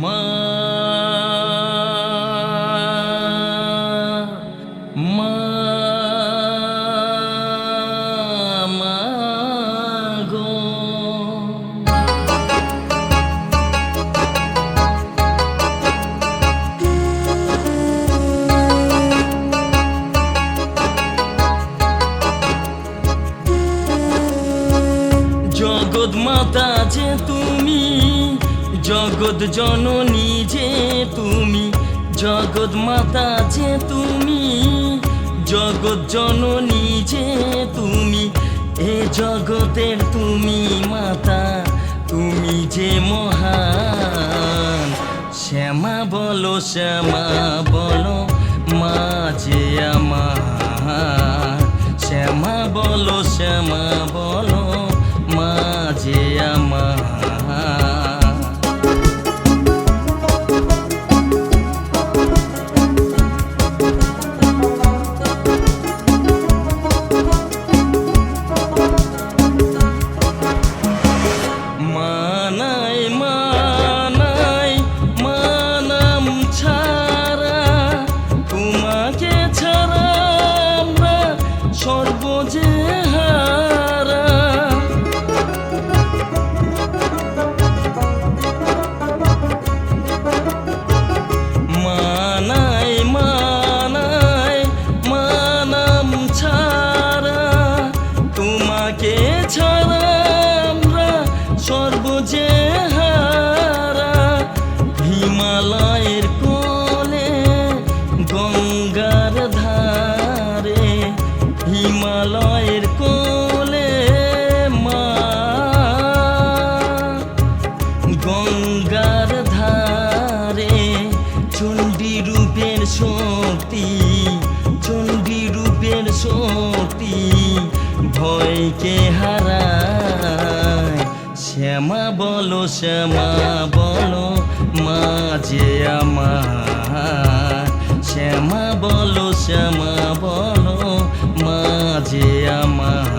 মা মা মা গো জগৎ মাতা যে তুমি, জগৎ জননী যে তুমি, জগৎ মাতা যে তুমি, জগৎ জননী যে তুমি, এ জগতের তুমি মাতা, তুমি যে মহান। শ্যামা বলো শ্যামা বলো মা যে আমার, শ্যামা বলো শ্যামা বলো মা যে আমার। হিমালয়ের কোলে গঙ্গার ধারে, হিমালয়ের কোলে মা, গঙ্গার ধারে চণ্ডী রূপের শক্তি, চণ্ডী রূপের শক্তি ভয়কে হারায়। শ্যামা বলো শ্যামা বলো মা যে আমার, শ্যামা বলো শ্যামা বলো মা যে আমার।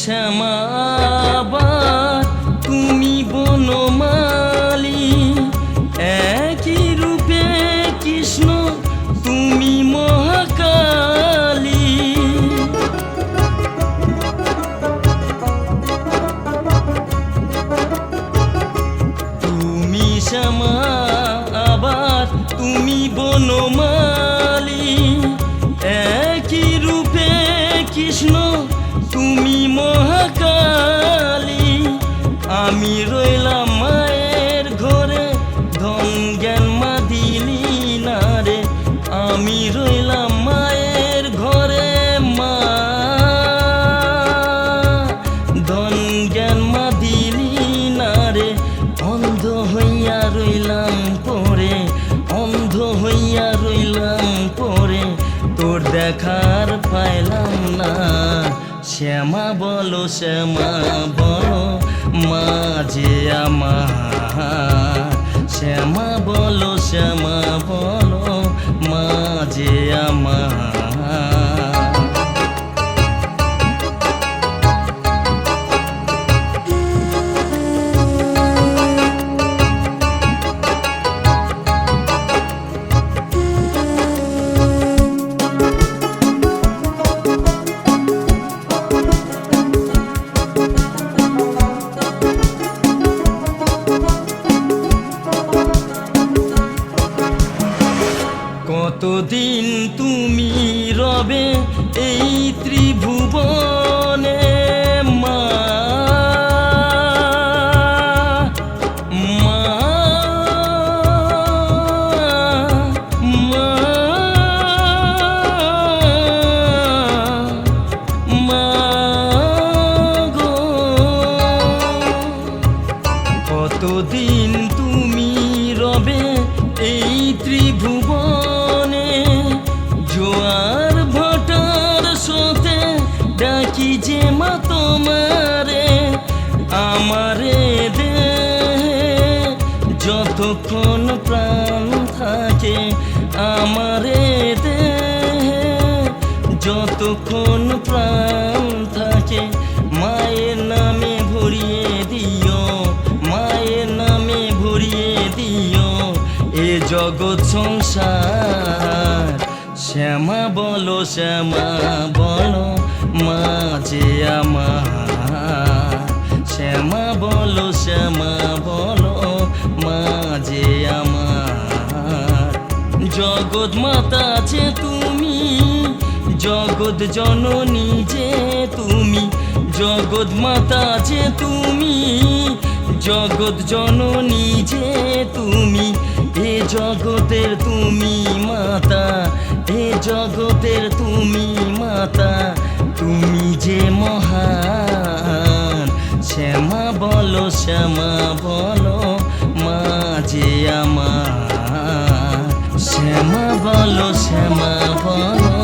শ্যামা আবার তুমি বনমালী, একই রূপে কৃষ্ণ তুমি মহাকালী। তুমি শ্যামা আবার তুমি বনমালী, একই রূপে কৃষ্ণ তুমি মহাকালী। আমি রইলাম মায়ের ঘরে, ধন জ্ঞান মা দিলি না রে, আমি রইলাম মায়ের ঘরে মা, ধন জ্ঞান মা দিলি না রে। অন্ধ হইয়া রইলাম পরে, অন্ধ হইয়া রইলাম পরে, তোর দেখার পাইলাম না। শ্যামা বলো শ্যামা বলো মা যে আমার, শ্যামা বলো শ্যামা বলো মা যে আমার। কতদিন তুমি রবে এই ত্রিভুবনে মা, মা মা ভুবনে জোয়ার ভাটার স্রোতে ডাকি যে মা তোমারে আমারে দেহে যতক্ষণ প্রাণ থাকে আমারে দেহে যতক্ষণ প্রাণ থাকে মায়ের নামে ভরিয়ে দিও মায়ের নামে ভরিয়ে দিও এ জগৎ সংসার শ্যামা বলো মা যে আমার শ্যামা বলো মা যে আমার জগৎ মাতা যে তুমি জগৎ জননী যে তুমি জগৎ মাতা যে তুমি জগৎ জননী যে তুমি এ জগতের তুমি মাতা এ জগতের তুমি মাতা তুমি যে মহান শ্যামা বলো মা যে আমার শ্যামা বলো